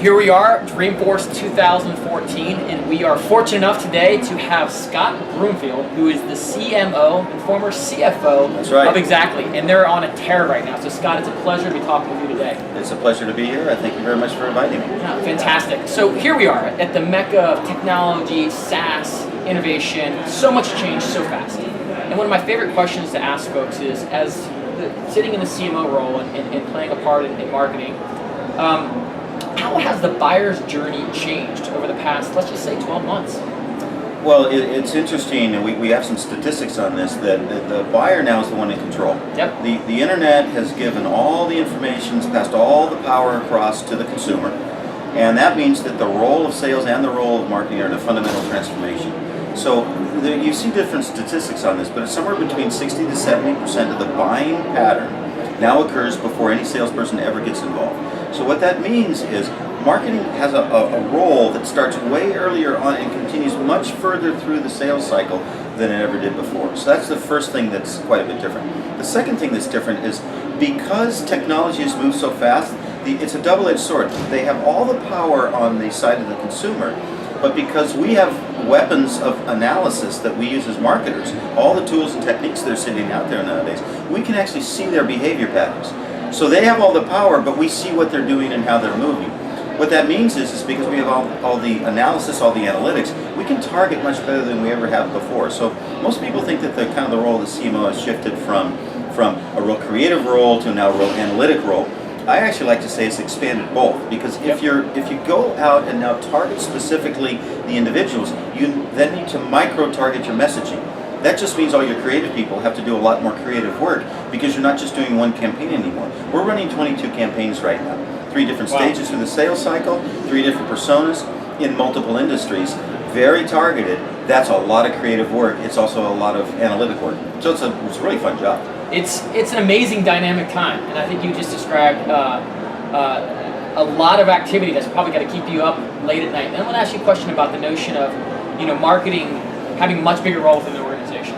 Here we are, Dreamforce 2014, and we are fortunate enough today to have Scott Broomfield, who is the CMO and former CFO That's right. of Xactly, and they're on a tear right now. So Scott, it's a pleasure to be talking with you today. It's a pleasure to be here. I thank you very much for inviting me. Yeah, fantastic. So here we are at the mecca of technology, SaaS, innovation, so much change so fast. And one of my favorite questions to ask folks is, as sitting in the CMO role and playing a part in marketing, how has the buyer's journey changed over the past, let's just say, 12 months? Well, it's interesting, and we have some statistics on this, that the buyer now is the one in control. Yep. The internet has given all the information, passed all the power across to the consumer, and that means that the role of sales and the role of marketing are in a fundamental transformation. So you see different statistics on this, but it's somewhere between 60 to 70% of the buying pattern now occurs before any salesperson ever gets involved. So what that means is marketing has a role that starts way earlier on and continues much further through the sales cycle than it ever did before. So that's the first thing that's quite a bit different. The second thing that's different is because technology has moved so fast, it's a double-edged sword. They have all the power on the side of the consumer, but because we have weapons of analysis that we use as marketers, all the tools and techniques that are sitting out there nowadays, we can actually see their behavior patterns. So they have all the power, but we see what they're doing and how they're moving. What that means is because we have all the analysis, all the analytics, we can target much better than we ever have before. So most people think that the role of the CMO has shifted from a real creative role to now a real analytic role. I actually like to say it's expanded both, because if you go out and now target specifically the individuals, you then need to micro-target your messaging. That just means all your creative people have to do a lot more creative work, because you're not just doing one campaign anymore. We're running 22 campaigns right now. 3 different stages through the sales cycle, 3 different personas in multiple industries, very targeted. That's a lot of creative work. It's also a lot of analytic work. So it's a really fun job. It's an amazing dynamic time, and I think you just described a lot of activity that's probably got to keep you up late at night. And I want to ask you a question about the notion of marketing having a much bigger role within the organization.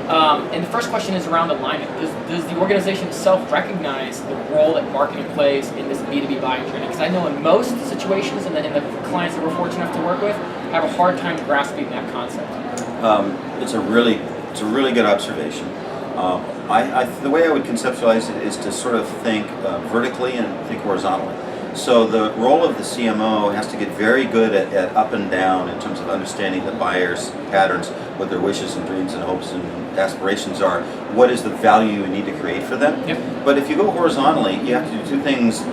And the first question is around alignment. Does the organization itself recognize the role that marketing plays in this B2B buying journey? Because I know in most situations, and the clients that we're fortunate enough to work with, have a hard time grasping that concept. It's a really good observation. The way I would conceptualize it is to sort of think vertically and think horizontally. So the role of the CMO has to get very good at up and down in terms of understanding the buyer's patterns, what their wishes and dreams and hopes and aspirations are, what is the value you need to create for them. Yep. But if you go horizontally, you have to do 2 things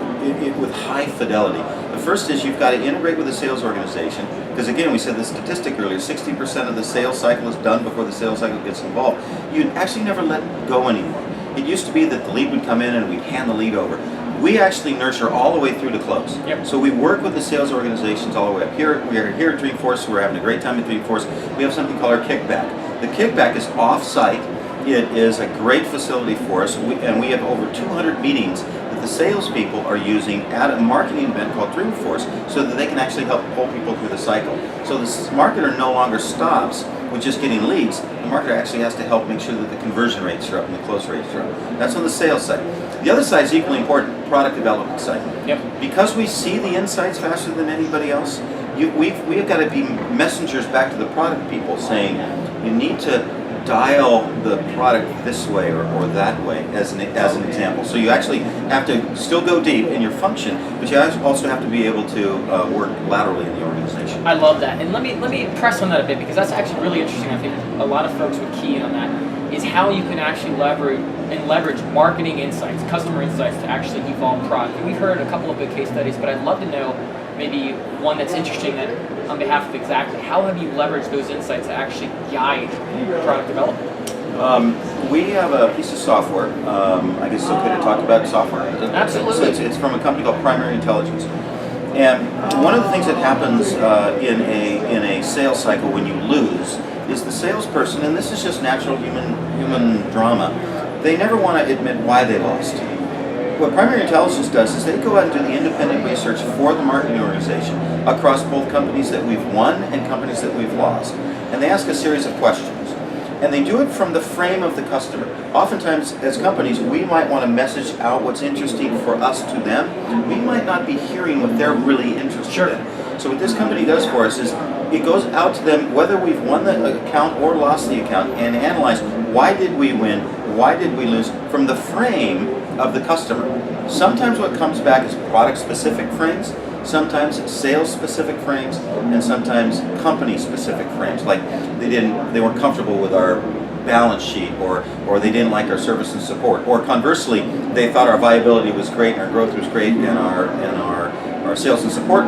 with high fidelity. The first is you've got to integrate with the sales organization, because again, we said the statistic earlier, 60% of the sales cycle is done before the sales cycle gets involved. You actually never let go anymore. It used to be that the lead would come in and we'd hand the lead over. We actually nurture all the way through to close. Yep. So we work with the sales organizations all the way up. We are here at Dreamforce, we're having a great time at Dreamforce. We have something called our kickback. The kickback is off-site. It is a great facility for us, and we have over 200 meetings that the salespeople are using at a marketing event called Dreamforce, so that they can actually help pull people through the cycle. So the marketer no longer stops with just getting leads. The marketer actually has to help make sure that the conversion rates are up and the close rates are up. That's on the sales side. The other side is equally important, product development side. Yep. Because we see the insights faster than anybody else, we've got to be messengers back to the product people saying, you need to dial the product this way or that way as an example. So you actually have to still go deep in your function, but you also have to be able to work laterally in the organization. I love that, and let me press on that a bit, because that's actually really interesting. I think a lot of folks would key in on that, is how you can actually leverage marketing insights, customer insights to actually evolve product. And we've heard a couple of good case studies, but I'd love to know maybe one that's interesting that on behalf of Xactly, how have you leveraged those insights to actually guide product development? We have a piece of software. I guess it's okay to talk about software. Absolutely. So it's from a company called Primary Intelligence. And one of the things that happens in a sales cycle when you lose is the salesperson, and this is just natural human drama, they never want to admit why they lost. What Primary Intelligence does is they go out and do the independent research for the marketing organization across both companies that we've won and companies that we've lost. And they ask a series of questions. And they do it from the frame of the customer. Oftentimes, as companies, we might want to message out what's interesting for us to them. We might not be hearing what they're really interested in. So what this company does for us is it goes out to them, whether we've won the account or lost the account, and analyze why did we win, why did we lose, from the frame of the customer. Sometimes what comes back is product-specific frames, sometimes sales-specific frames, and sometimes company-specific frames. Like they weren't comfortable with our balance sheet, or they didn't like our service and support, or conversely, they thought our viability was great and our growth was great and our sales and support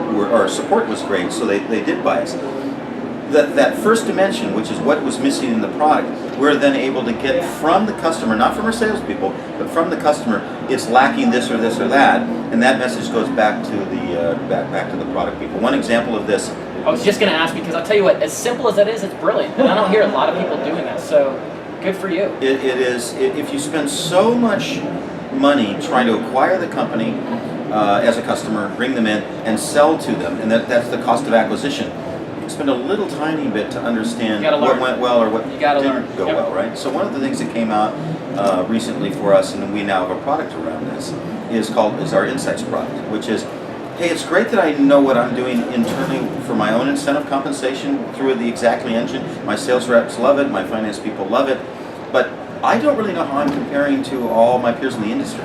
was great, so they did buy us. That first dimension, which is what was missing in the product, we're then able to get from the customer, not from our salespeople, but from the customer, it's lacking this or that, and that message goes back to the back to the product people. One example of this. I was just going to ask, because I'll tell you what, as simple as that is, it's brilliant, and I don't hear a lot of people doing that. So good for you. It is. If you spend so much money trying to acquire the company as a customer, bring them in, and sell to them, and that's the cost of acquisition. Spend a little tiny bit to understand what went well or what didn't go well, right? So one of the things that came out recently for us, and we now have a product around this, is our Insights product, which is, hey, it's great that I know what I'm doing internally for my own incentive compensation through the Xactly engine. My sales reps love it, my finance people love it, but I don't really know how I'm comparing to all my peers in the industry.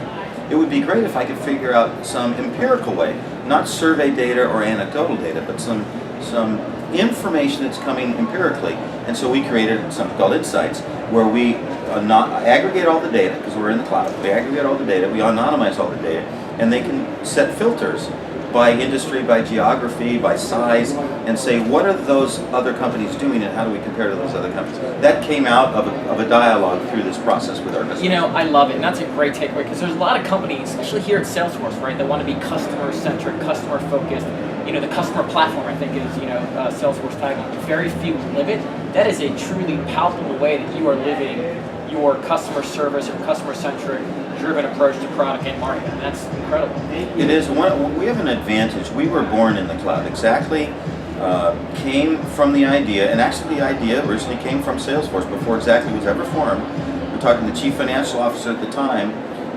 It would be great if I could figure out some empirical way, not survey data or anecdotal data, but some information that's coming empirically. And so we created something called Insights, where we aggregate all the data, because we're in the cloud. We aggregate all the data, we anonymize all the data, and they can set filters by industry, by geography, by size, and say, what are those other companies doing and how do we compare to those other companies? That came out of a dialogue through this process with our customers. You know, I love it, and that's a great takeaway, because there's a lot of companies, especially here at Salesforce, right, that want to be customer-centric, customer-focused. You know, the customer platform, I think, is, Salesforce tagline. Very few live it. That is a truly palpable way that you are living your customer service or customer-centric driven approach to product and marketing. That's incredible. It is. We have an advantage. We were born in the cloud. Xactly came from the idea, and actually the idea originally came from Salesforce before Xactly was ever formed. We're talking to the chief financial officer at the time,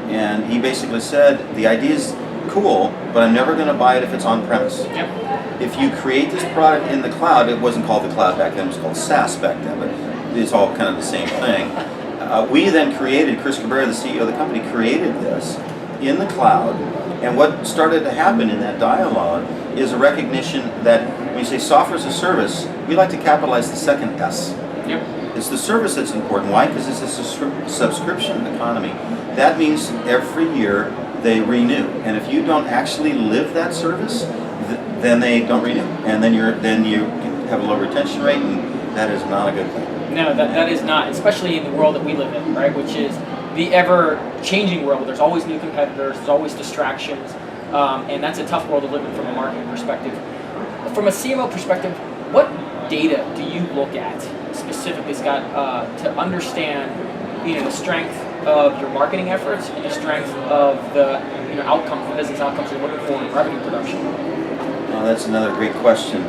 and he basically said, the idea is cool, but I'm never going to buy it if it's on-premise. Yep. If you create this product in the cloud, it wasn't called the cloud back then, it was called SaaS back then, but it's all kind of the same thing. We then created, Chris Cabrera, the CEO of the company, created this in the cloud, and what started to happen in that dialogue is a recognition that when you say software as a service, we like to capitalize the second S. Yep. It's the service that's important. Why? Because it's a subscription economy. That means every year they renew, and if you don't actually live that service, then they don't renew, and then you have a low retention rate, and that is not a good thing. No, that is not, especially in the world that we live in, right? Which is the ever-changing world. There's always new competitors, there's always distractions, and that's a tough world to live in from a marketing perspective. From a CMO perspective, what data do you look at specifically, Scott, to understand, the strength of your marketing efforts and the strength of the outcomes, the business outcomes you're looking for in revenue production? That's another great question.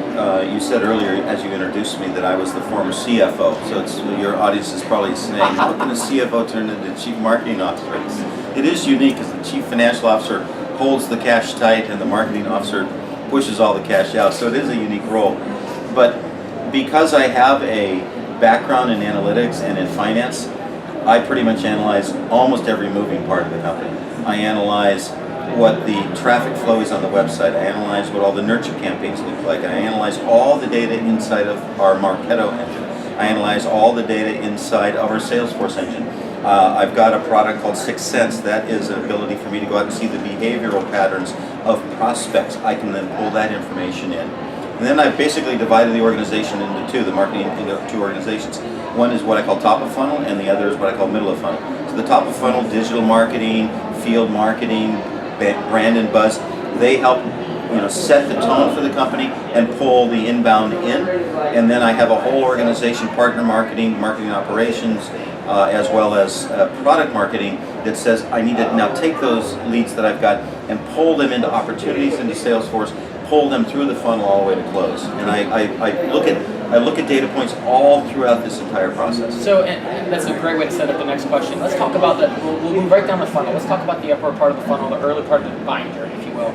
You said earlier, as you introduced me, that I was the former CFO. So your audience is probably saying, how can a CFO turn into Chief Marketing Officer? It is unique because the Chief Financial Officer holds the cash tight and the Marketing Officer pushes all the cash out. So it is a unique role. But because I have a background in analytics and in finance, I pretty much analyze almost every moving part of the company. I analyze what the traffic flow is on the website. I analyze what all the nurture campaigns look like. I analyze all the data inside of our Marketo engine. I analyze all the data inside of our Salesforce engine. I've got a product called 6 Sense. That is an ability for me to go out and see the behavioral patterns of prospects. I can then pull that information in. And then I've basically divided the organization into two, the marketing into two organizations. One is what I call top of funnel, and the other is what I call middle of funnel. So the top of funnel, digital marketing, field marketing, brand and buzz, they help set the tone for the company and pull the inbound in. And then I have a whole organization, partner marketing, marketing operations, as well as product marketing, that says I need to now take those leads that I've got and pull them into opportunities into Salesforce, pull them through the funnel all the way to close. And I look at I look at data points all throughout this entire process. So, and that's a great way to set up the next question. Let's talk about we'll move right down the funnel. Let's talk about the upper part of the funnel, the early part of the buying journey, if you will.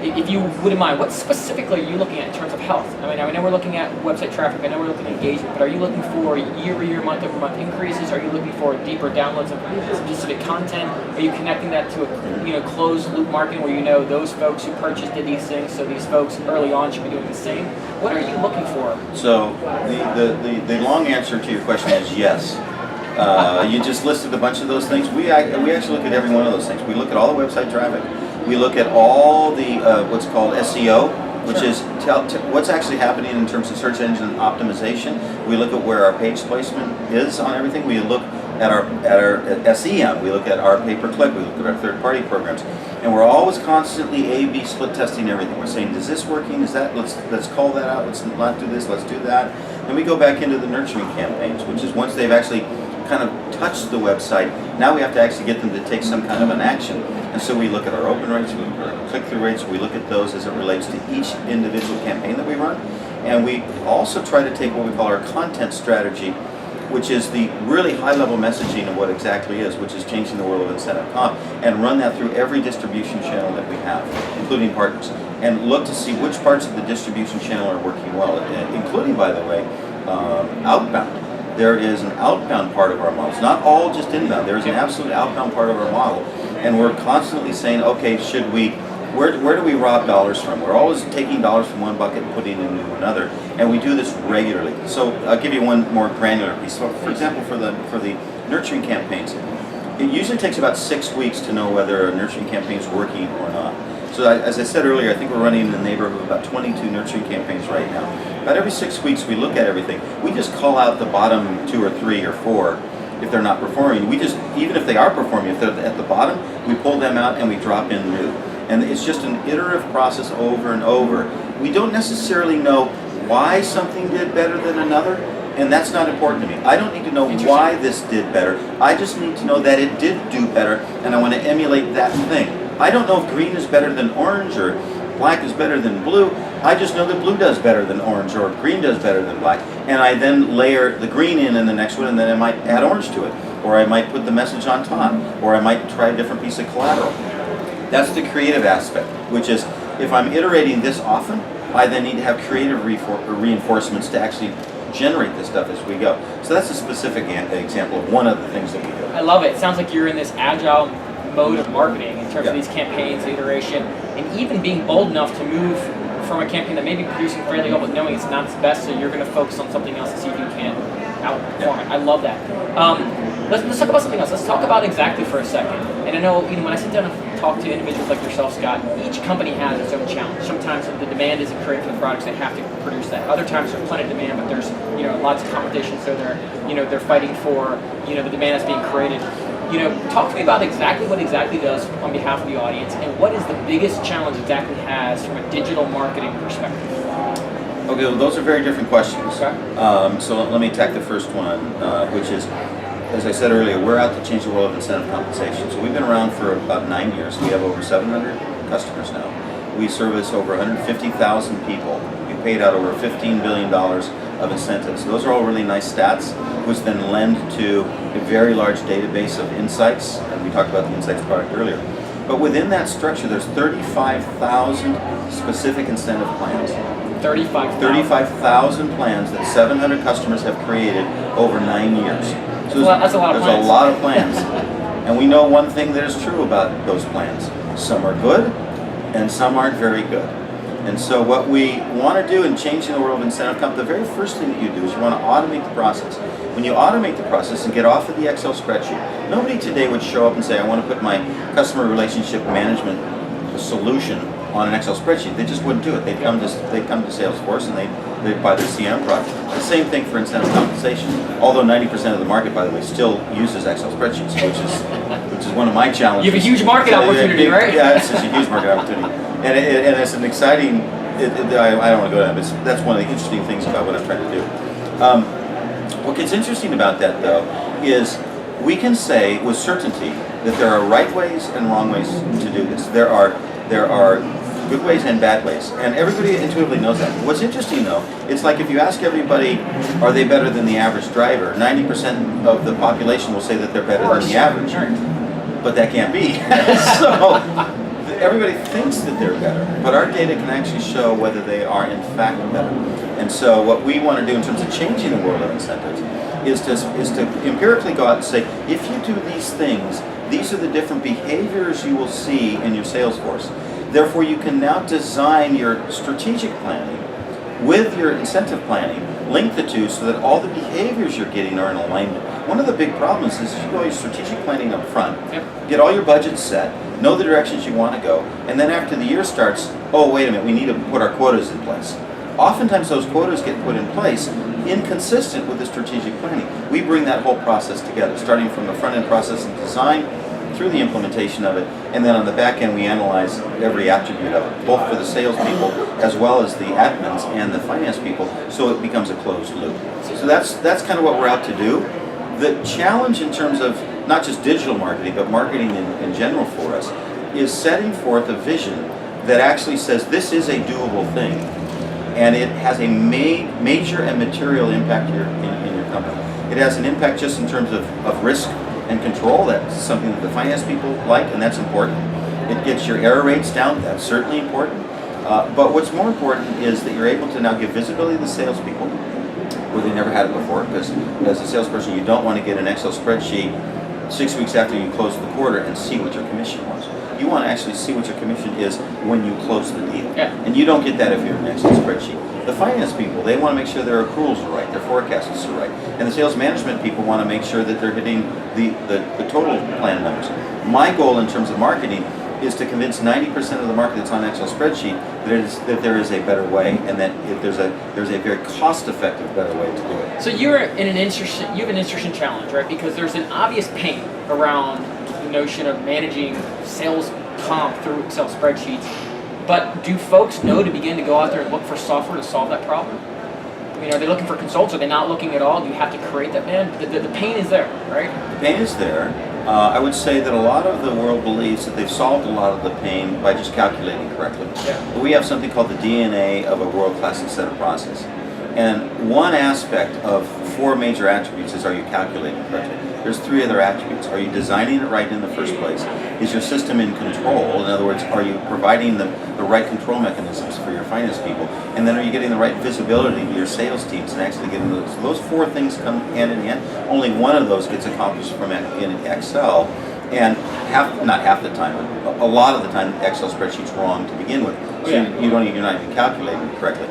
If you wouldn't mind, what specifically are you looking at in terms of health? I mean, I know we're looking at website traffic, I know we're looking at engagement, but are you looking for year-over-year, month-over-month increases? Are you looking for deeper downloads of specific content? Are you connecting that to a closed-loop marketing where you know those folks who purchased did these things, so these folks early on should be doing the same? What are you looking for? So the long answer to your question is yes. You just listed a bunch of those things. We actually look at every one of those things. We look at all the website traffic. We look at all the what's called SEO, which is what's actually happening in terms of search engine optimization. We look at where our page placement is on everything. We look at our SEM. We look at our pay-per-click. We look at our third-party programs, and we're always constantly A/B split testing everything. We're saying, is this working? Is that let's call that out. Let's not do this. Let's do that. Then we go back into the nurturing campaigns, which is once they've actually kind of touched the website, now we have to actually get them to take some kind of an action. And so we look at our open rates, we look at our click-through rates, we look at those as it relates to each individual campaign that we run. And we also try to take what we call our content strategy, which is the really high-level messaging of what Xactly is, which is changing the world of incentive comp, and run that through every distribution channel that we have, including partners, and look to see which parts of the distribution channel are working well, including, by the way, outbound. There is an outbound part of our model. It's not all just inbound. There is an absolute outbound part of our model. And we're constantly saying, okay, where do we rob dollars from? We're always taking dollars from one bucket and putting it into another. And we do this regularly. So I'll give you one more granular piece. So for example, for the nurturing campaigns, it usually takes about 6 weeks to know whether a nurturing campaign is working or not. So as I said earlier, I think we're running in the neighborhood of about 22 nurturing campaigns right now. About every 6 weeks we look at everything. We just call out the bottom 2 or 3 or 4 if they're not performing. Even if they are performing, if they're at the bottom, we pull them out and we drop in new. And it's just an iterative process over and over. We don't necessarily know why something did better than another, and that's not important to me. I don't need to know why this did better. I just need to know that it did do better, and I want to emulate that thing. I don't know if green is better than orange or black is better than blue. I just know that blue does better than orange or green does better than black. And I then layer the green in the next one, and then I might add orange to it. Or I might put the message on top. Or I might try a different piece of collateral. That's the creative aspect, which is if I'm iterating this often, I then need to have creative reinforcements to actually generate this stuff as we go. So that's a specific example of one of the things that we do. I love it. It sounds like you're in this agile mode of marketing in terms of these campaigns, iteration, and even being bold enough to move from a campaign that may be producing fairly well, but knowing it's not its best, so you're going to focus on something else to see if you can outperform it. I love that. Let's talk about something else. Let's talk about Xactly for a second. And I know, when I sit down and talk to individuals like yourself, Scott, each company has its own challenge. Sometimes the demand isn't created for the products; they have to produce that. Other times there's plenty of demand, but there's lots of competition, so they're fighting for the demand that's being created. Talk to me about exactly what Xactly does on behalf of the audience, and what is the biggest challenge Xactly has from a digital marketing perspective? Okay, well, those are very different questions. Okay. So let me attack the first one, which is, as I said earlier, we're out to change the world of incentive compensation. So we've been around for about 9 years. We have over 700 customers now. We service over 150,000 people. We paid out over $15 billion of incentives. Those are all really nice stats, which then lend to a very large database of insights, and we talked about the insights product earlier. But within that structure, there's 35,000 specific incentive plans. 35,000 plans that 700 customers have created over 9 years. So that's a lot of plans. There's a lot of plans. And we know one thing that is true about those plans. Some are good, and some aren't very good. And so what we want to do in changing the world of incentive comp, the very first thing that you do is you want to automate the process. When you automate the process and get off of the Excel spreadsheet, nobody today would show up and say, I want to put my customer relationship management solution on an Excel spreadsheet. They just wouldn't do it. They'd come to Salesforce and they'd buy the CM product. The same thing for incentive compensation. Although 90% of the market, by the way, still uses Excel spreadsheets, which is one of my challenges. You have a huge market opportunity, right? Yeah, it's a huge market opportunity, and it's an exciting. I don't want to go down, but that's one of the interesting things about what I'm trying to do. What gets interesting about that, though, is we can say with certainty that there are right ways and wrong ways to do this. There are good ways and bad ways. And everybody intuitively knows that. What's interesting though, it's like if you ask everybody, are they better than the average driver? 90% of the population will say that they're better than the average. But that can't be. So everybody thinks that they're better, but our data can actually show whether they are in fact better. And so what we want to do in terms of changing the world of incentives is to empirically go out and say, if you do these things, these are the different behaviors you will see in your sales force. Therefore, you can now design your strategic planning with your incentive planning, link the two so that all the behaviors you're getting are in alignment. One of the big problems is you do all your strategic planning up front, get all your budgets set, know the directions you want to go, and then after the year starts, oh, wait a minute, we need to put our quotas in place. Oftentimes those quotas get put in place inconsistent with the strategic planning. We bring that whole process together, starting from the front end process and design through the implementation of it, and then on the back end we analyze every attribute of it, both for the salespeople as well as the admins and the finance people, so it becomes a closed loop. So that's kind of what we're out to do. The challenge in terms of not just digital marketing, but marketing in general for us, is setting forth a vision that actually says this is a doable thing, and it has a major and material impact in your company. It has an impact just in terms of risk and control. That's something that the finance people like, and that's important. It gets your error rates down. That's certainly important. But what's more important is that you're able to now give visibility to the salespeople where they never had it before. Because as a salesperson, you don't want to get an Excel spreadsheet 6 weeks after you close the quarter and see what your commission was. You want to actually see what your commission is when you close the deal. Yeah. And you don't get that if you're in an Excel spreadsheet. The finance people, they want to make sure their accruals are right, their forecasts are right. And the sales management people want to make sure that they're hitting the total plan numbers. My goal in terms of marketing is to convince 90% of the market that's on an Excel spreadsheet that there is a better way, and that there's a very cost-effective better way to do it. So you have an insertion challenge, right? Because there's an obvious pain around the notion of managing sales comp through Excel spreadsheets. But do folks know to begin to go out there and look for software to solve that problem? I mean, are they looking for consultants? Are they not looking at all? Do you have to create that? The pain is there, right? The pain is there. I would say that a lot of the world believes that they've solved a lot of the pain by just calculating correctly. Yeah. But we have something called the DNA of a world-class incentive process. And one aspect of 4 major attributes is, are you calculating correctly? There's 3 other attributes. Are you designing it right in the first place? Is your system in control? In other words, are you providing the right control mechanisms for your finance people? And then are you getting the right visibility to your sales teams and actually getting those? So those 4 things come hand in hand. Only one of those gets accomplished in Excel. And not half the time, but a lot of the time, the Excel spreadsheet's wrong to begin with. So you're not even calculating it correctly.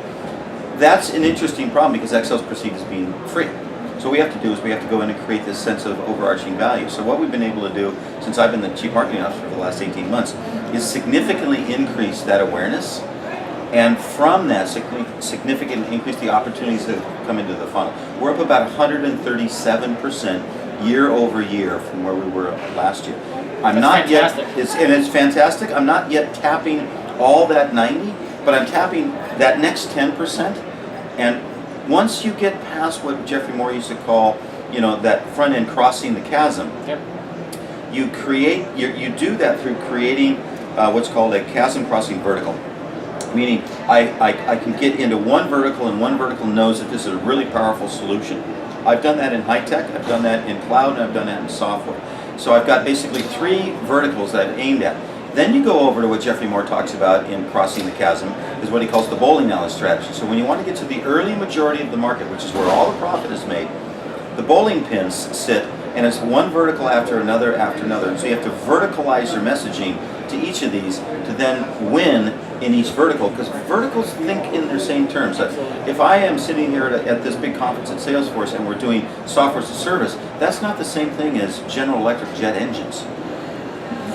That's an interesting problem because Excel's perceived as being free. So what we have to do is we have to go in and create this sense of overarching value. So what we've been able to do since I've been the Chief Marketing Officer for the last 18 months is significantly increase that awareness, and from that significantly increase the opportunities that come into the funnel. We're up about 137% year over year from where we were last year. It's fantastic. I'm not yet tapping all that 90, but I'm tapping that next 10%. And once you get past what Jeffrey Moore used to call, that front end crossing the chasm, you do that through creating what's called a chasm crossing vertical. Meaning, I can get into one vertical, and one vertical knows that this is a really powerful solution. I've done that in high tech, I've done that in cloud, and I've done that in software. So I've got basically 3 verticals that I've aimed at. Then you go over to what Jeffrey Moore talks about in crossing the chasm, is what he calls the bowling alley strategy. So when you want to get to the early majority of the market, which is where all the profit is made, the bowling pins sit, and it's one vertical after another after another. So you have to verticalize your messaging to each of these to then win in each vertical, because verticals think in their same terms. So if I am sitting here at this big conference at Salesforce and we're doing software as a service, that's not the same thing as General Electric jet engines.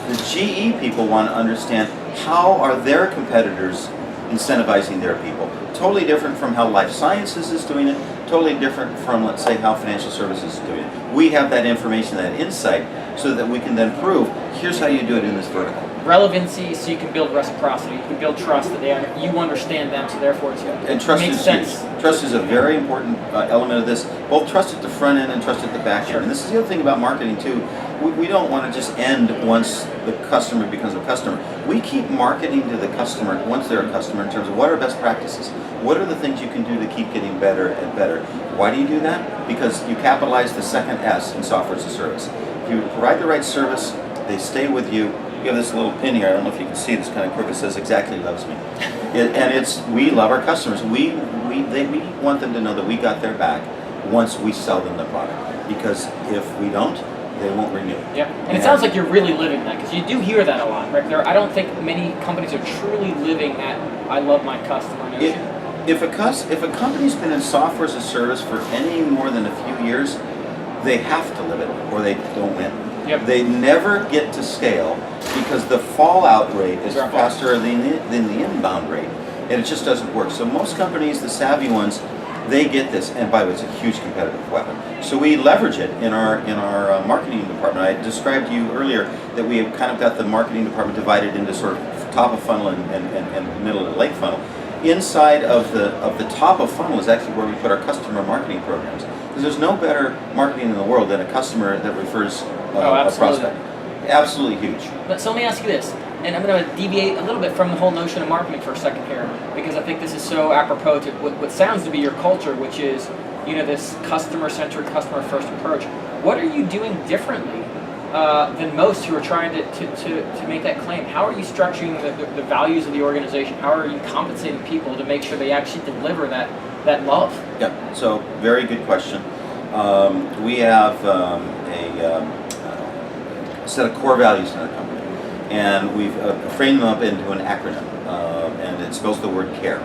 The GE people want to understand how are their competitors incentivizing their people. Totally different from how life sciences is doing it, totally different from, let's say, how financial services is doing it. We have that information, that insight, so that we can then prove, here's how you do it in this vertical. Relevancy, so you can build reciprocity, you can build trust, that you understand them, so therefore it makes sense. Trust is a very important element of this, both trust at the front end and trust at the back end. And this is the other thing about marketing too. we don't want to just end once the customer becomes a customer. We keep marketing to the customer once they're a customer in terms of what are best practices. What are the things you can do to keep getting better and better? Why do you do that? Because you capitalize the second S in software as a service. If you provide the right service, they stay with you. You have this little pin here, I don't know if you can see this kind of crook, it says Xactly loves me. And it's, we love our customers. We want them to know that we got their back once we sell them the product. Because if we don't, they won't renew. Yeah, and it sounds like you're really living that, because you do hear that a lot, right? I don't think many companies are truly living that I love my customer notion. If a company's been in software as a service for any more than a few years, they have to live it or they don't win. Yep. They never get to scale because the fallout rate is faster than the inbound rate, and it just doesn't work. So most companies, the savvy ones, they get this, and by the way, it's a huge competitive weapon. So we leverage it in our marketing department. I described to you earlier that we have kind of got the marketing department divided into sort of top of funnel and middle and late funnel. Inside of the top of funnel is actually where we put our customer marketing programs. Because there's no better marketing in the world than a customer that refers a prospect. Absolutely huge. So let me ask you this, and I'm going to deviate a little bit from the whole notion of marketing for a second here, because I think this is so apropos to what sounds to be your culture, which is, you know, this customer-centric, customer-first approach. What are you doing differently than most who are trying to make that claim? How are you structuring the values of the organization? How are you compensating people to make sure they actually deliver that love? Yeah, so very good question. We have a set of core values in our company, and we've framed them up into an acronym, and it spells the word CARE,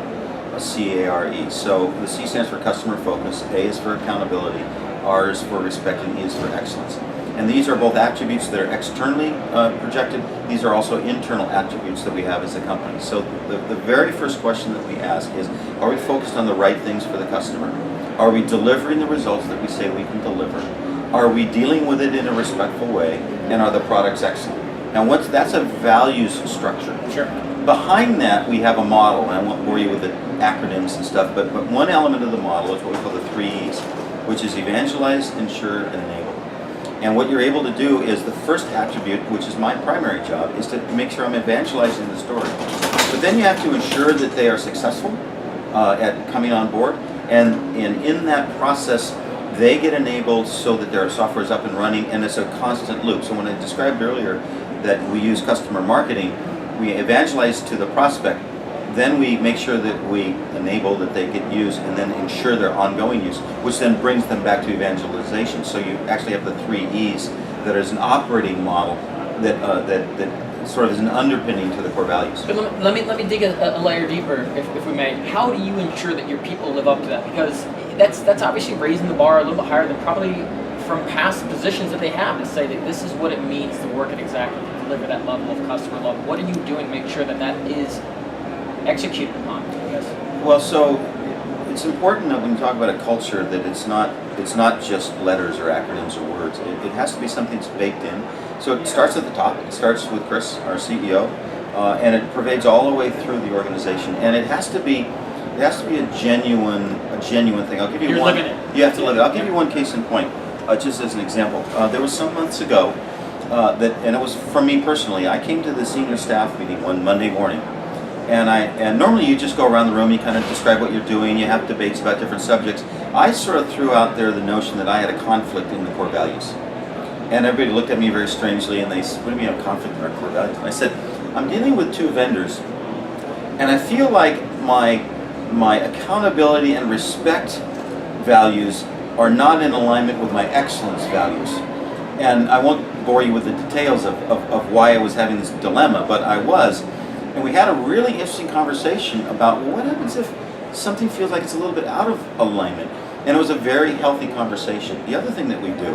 C-A-R-E. So the C stands for customer focus, A is for accountability, R is for respect, and E is for excellence. And these are both attributes that are externally projected. These are also internal attributes that we have as a company. So the very first question that we ask is, are we focused on the right things for the customer? Are we delivering the results that we say we can deliver? Are we dealing with it in a respectful way? And are the products excellent? Now, that's a values structure. Sure. Behind that, we have a model, and I won't bore you with the acronyms and stuff, but one element of the model is what we call the 3 E's, which is evangelize, ensure, and enable. And what you're able to do is the first attribute, which is my primary job, is to make sure I'm evangelizing the story. But then you have to ensure that they are successful at coming on board, and in that process, they get enabled so that their software is up and running, and it's a constant loop. So when I described earlier that we use customer marketing, we evangelize to the prospect, then we make sure that we enable that they get used, and then ensure their ongoing use, which then brings them back to evangelization. So you actually have the 3 E's that is an operating model that sort of is an underpinning to the core values. But let me dig a layer deeper, if we may. How do you ensure that your people live up to that? Because that's obviously raising the bar a little bit higher than probably from past positions that they have, to say that this is what it means to work at Xactly, to deliver that level of customer love. What are you doing to make sure that is executed upon, I guess? Well, so it's important that when you talk about a culture that it's not just letters or acronyms or words. It has to be something that's baked in. So it starts at the top. It starts with Chris, our CEO, and it pervades all the way through the organization. And it has to be a genuine thing. I'll give you one. You're living it. You have to live it. I'll give you one case in point, just as an example. There was some months ago and it was from me personally. I came to the senior staff meeting one Monday morning, and normally you just go around the room, you kind of describe what you're doing, you have debates about different subjects. I sort of threw out there the notion that I had a conflict in the core values. And everybody looked at me very strangely, and they said, what do you mean a conflict in our core values? And I said, I'm dealing with 2 vendors, and I feel like my accountability and respect values are not in alignment with my excellence values. And I won't bore you with the details of why I was having this dilemma, but I was. And we had a really interesting conversation about what happens if something feels like it's a little bit out of alignment. And it was a very healthy conversation. The other thing that we do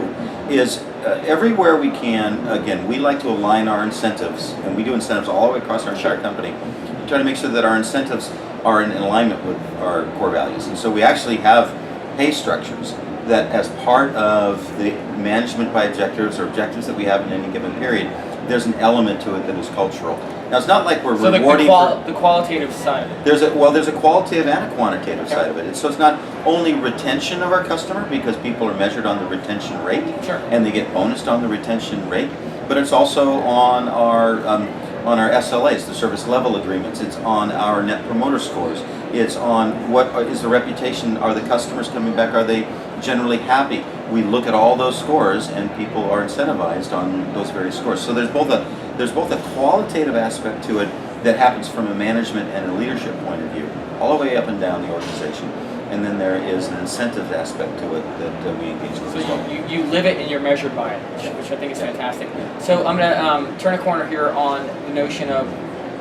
is everywhere we can, again, we like to align our incentives, and we do incentives all the way across our entire company. We try to make sure that our incentives are in alignment with our core values. And so we actually have pay structures that, as part of the management by objectives or objectives that we have in any given period, there's an element to it that is cultural. Now it's not like we're So rewarding the qualitative side of it. there's a qualitative and a quantitative side of it. So it's not only retention of our customer, because people are measured on the retention rate, Sure. and they get bonused on the retention rate, but it's also on our SLAs, the service level agreements. It's on our net promoter scores. It's on what is the reputation. Are the customers coming back? Are they generally happy? We look at all those scores, and people are incentivized on those various scores. So there's both a qualitative aspect to it that happens from a management and a leadership point of view, all the way up and down the organization. And then there is an incentive aspect to it that we engage with. So as well. you live it and you're measured by it, which I think is fantastic. So I'm going to turn a corner here on the notion of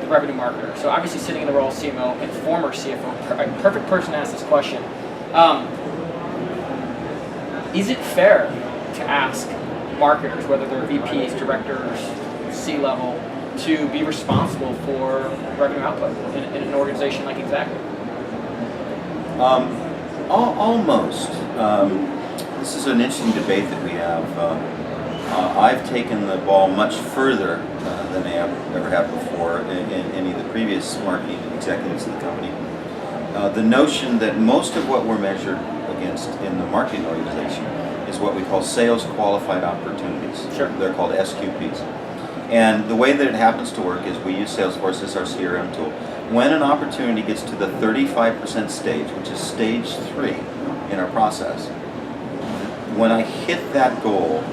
the revenue marketer. So obviously sitting in the role of CMO and former CFO, perfect person to ask this question. Is it fair to ask marketers, whether they're VPs, directors, C-level, to be responsible for revenue output in an organization like Xactly? Almost. This is an interesting debate that we have. I've taken the ball much further than I ever have before in any of the previous marketing executives in the company. The notion that most of what we're measured against in the marketing organization is what we call sales qualified opportunities. Sure. They're called SQPs. And the way that it happens to work is we use Salesforce as our CRM tool. When an opportunity gets to the 35% stage, which is stage 3 in our process, when I hit that goal,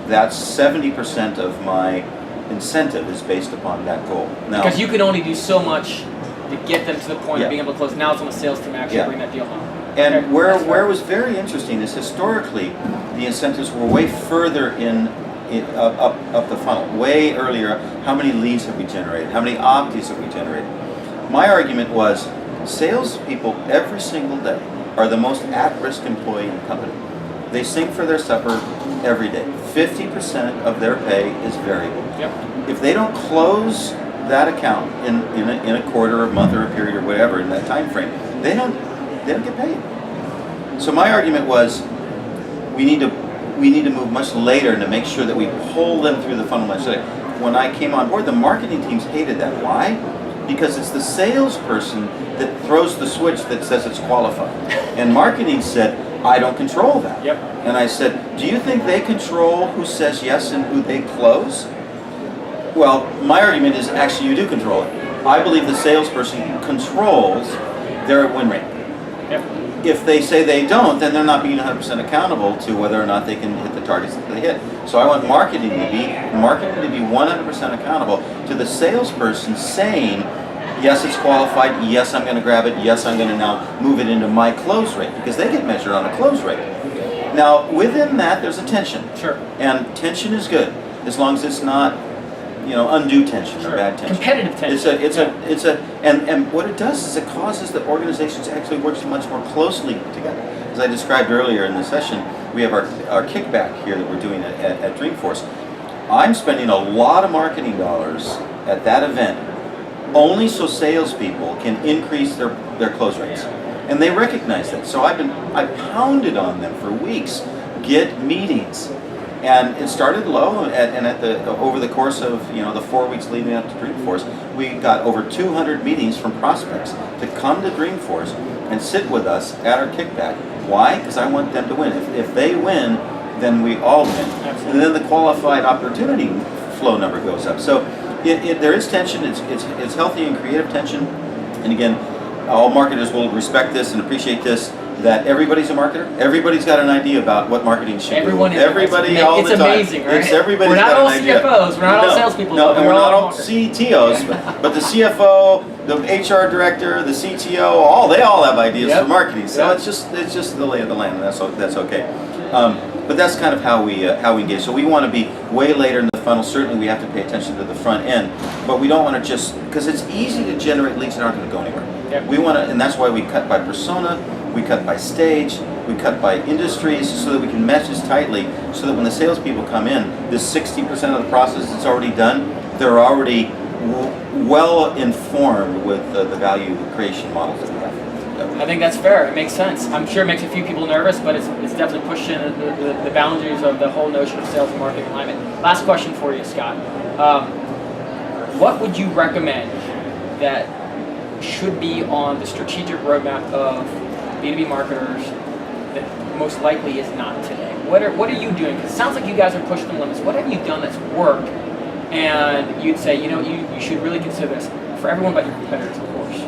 that's 70% of my incentive is based upon that goal. Now, Because you can only do so much to get them to the point Yeah. of being able to close. Now it's on the sales team to actually Yeah. bring that deal home. and Okay, where that's fair. it was very interesting is historically the incentives were way further up the funnel, way earlier. How many leads have we generated? How many opties have we generated? My argument was salespeople every single day are the most at-risk employee in the company. They sing for their supper every day. 50% of their pay is variable. Yep. If they don't close that account in a quarter or a month or a period or whatever in that time frame, they don't get paid. So my argument was we need to move much later to make sure that we pull them through the funnel much later. When I came on board, the marketing teams hated that. Why? Because it's the salesperson that throws the switch that says it's qualified. And marketing said, I don't control that. Yep. And I said, do you think they control who says yes and who they close? Well, my argument is actually you do control it. I believe the salesperson controls their win rate. Yep. If they say they don't, then they're not being 100% accountable to whether or not they can hit the targets that they hit. So I want marketing to be 100% accountable to the salesperson saying, yes, it's qualified, yes, I'm going to grab it, yes, I'm going to now move it into my close rate, because they get measured on a close rate. Now, within that, there's a tension. Sure. And tension is good, as long as it's not, undue tension or bad tension. Competitive tension. And what it does is it causes the organizations to actually work much more closely together. As I described earlier in the session, we have our kickback here that we're doing at Dreamforce. I'm spending a lot of marketing dollars at that event only so salespeople can increase their close rates. And they recognize that. So I pounded on them for weeks, get meetings. And it started low, and over the course of the 4 weeks leading up to Dreamforce, we got over 200 meetings from prospects to come to Dreamforce and sit with us at our kickback. Why? Because I want them to win. If they win, then we all win. Absolutely. And then the qualified opportunity flow number goes up. So there is tension. It's healthy and creative tension. And again, all marketers will respect this and appreciate this. That everybody's a marketer. Everybody's got an idea about what marketing should Everyone do. is. Everybody all the time. It's amazing, right? It's everybody's We're not got all an idea. CFOs. We're not all salespeople. No, and we're not all marketers. CTOs, but the CFO, the HR director, the CTO, they all have ideas Yep. for marketing. So Yep. it's just the lay of the land, and that's okay. But that's kind of how we engage. So we want to be way later in the funnel. Certainly, we have to pay attention to the front end, but we don't want to just because it's easy to generate leads that aren't going to go anywhere. Yep. We want to, and that's why we cut by persona, we cut by stage, we cut by industries, so that we can mesh this tightly, so that when the salespeople come in, this 60% of the process that's already done, they're already well informed with the value creation models that we have. I think that's fair. It makes sense. I'm sure it makes a few people nervous, but it's definitely pushing the boundaries of the whole notion of sales and marketing alignment. Last question for you, Scott. What would you recommend that should be on the strategic roadmap of B2B marketers that most likely is not today? What are you doing? Because it sounds like you guys are pushing the limits. What have you done that's worked? And you'd say, you should really consider this for everyone but your competitors, of course.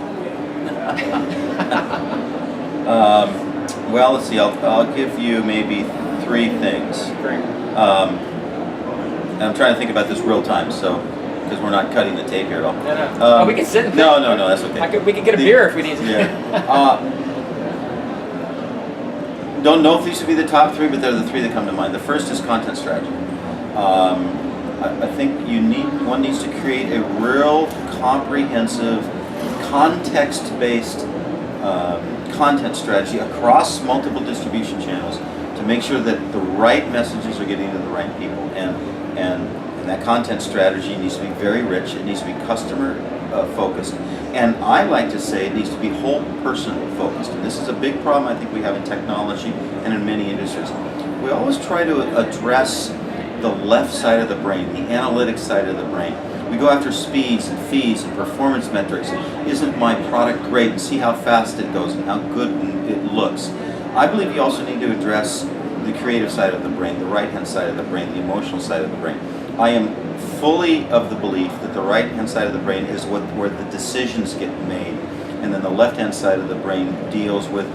Well, let's see. I'll give you maybe 3 things. Great. I'm trying to think about this real time, so because we're not cutting the tape here at all. No. We can sit and think. No, that's okay. We could get a beer if we need to. Yeah. Don't know if these would be the top 3, but they're the 3 that come to mind. The first is content strategy. I think one needs to create a real comprehensive, context-based content strategy across multiple distribution channels to make sure that the right messages are getting to the right people. And that content strategy needs to be very rich. It needs to be customer focused. And I like to say it needs to be whole person focused. And this is a big problem I think we have in technology and in many industries. We always try to address the left side of the brain, the analytics side of the brain. We go after speeds and fees and performance metrics. Isn't my product great? And see how fast it goes and how good it looks. I believe you also need to address the creative side of the brain, the right-hand side of the brain, the emotional side of the brain. I am fully of the belief that the right-hand side of the brain is where the decisions get made, and then the left-hand side of the brain deals with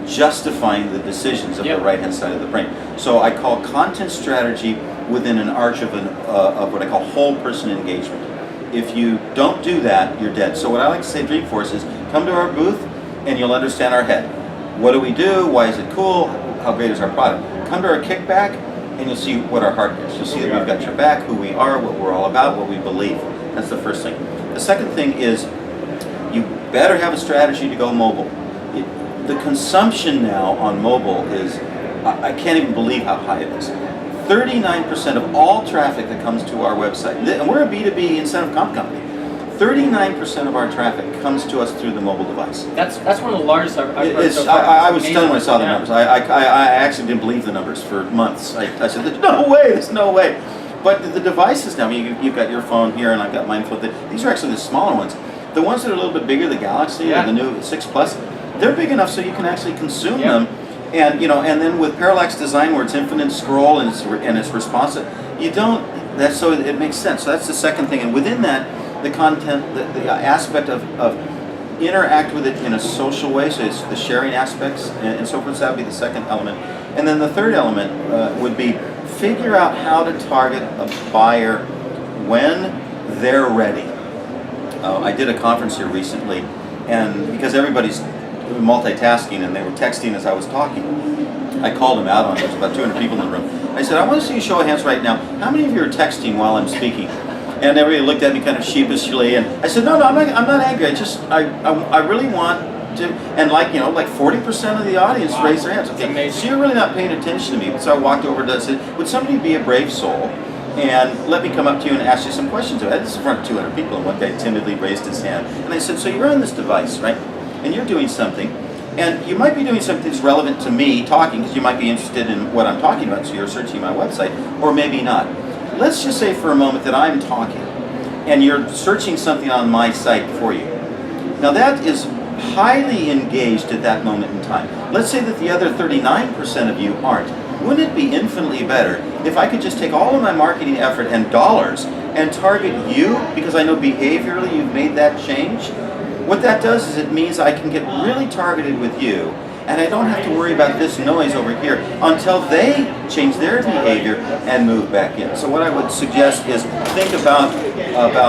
justifying the decisions of the right-hand side of the brain. So I call content strategy within an arch of what I call whole person engagement. If you don't do that, you're dead. So what I like to say at Dreamforce is come to our booth and you'll understand our head. What do we do? Why is it cool? How great is our product? Come to our kickback and you'll see what our heart is. You'll see that we've got your back, who we are, what we're all about, what we believe. That's the first thing. The second thing is you better have a strategy to go mobile. The consumption now on mobile is, I can't even believe how high it is. 39% of all traffic that comes to our website, and we're a B2B incentive comp company, 39% of our traffic comes to us through the mobile device. That's one of the largest I've heard so far. I was stunned when I saw the numbers. I actually didn't believe the numbers for months. I said, there's no way. But the devices now, you've got your phone here and I've got mine. These are actually the smaller ones. The ones that are a little bit bigger, the Galaxy or the new 6 Plus, they're big enough so you can actually consume them. And then with parallax design where it's infinite scroll and it's responsive, so it makes sense. So that's the second thing. And within that, the content, the aspect of interact with it in a social way, so it's the sharing aspects and so forth. So that would be the second element. And then the third element would be figure out how to target a buyer when they're ready. I did a conference here recently, and because everybody's multitasking and they were texting as I was talking, I called them out on it. There's about 200 people in the room. I said, I want to see a show of hands right now. How many of you are texting while I'm speaking? And everybody looked at me kind of sheepishly, and I said, no, I'm not angry. I really want to, and like 40% of the audience raised their hands. Okay, so you're really not paying attention to me. So I walked over to said, would somebody be a brave soul and let me come up to you and ask you some questions? This is in front of 200 people, and one guy timidly raised his hand. And I said, so you're on this device, right? And you're doing something, and you might be doing something that's relevant to me talking, because you might be interested in what I'm talking about, so you're searching my website, or maybe not. Let's just say for a moment that I'm talking, and you're searching something on my site for you. Now that is highly engaged at that moment in time. Let's say that the other 39% of you aren't. Wouldn't it be infinitely better if I could just take all of my marketing effort and dollars and target you, because I know behaviorally you've made that change? What that does is it means I can get really targeted with you, and I don't have to worry about this noise over here until they change their behavior and move back in. So what I would suggest is think about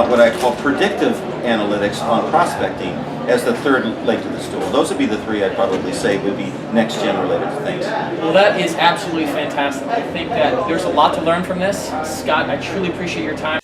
what I call predictive analytics on prospecting as the third leg to the stool. Those would be the 3 I'd probably say would be next gen related things. Well, that is absolutely fantastic. I think that there's a lot to learn from this. Scott, I truly appreciate your time.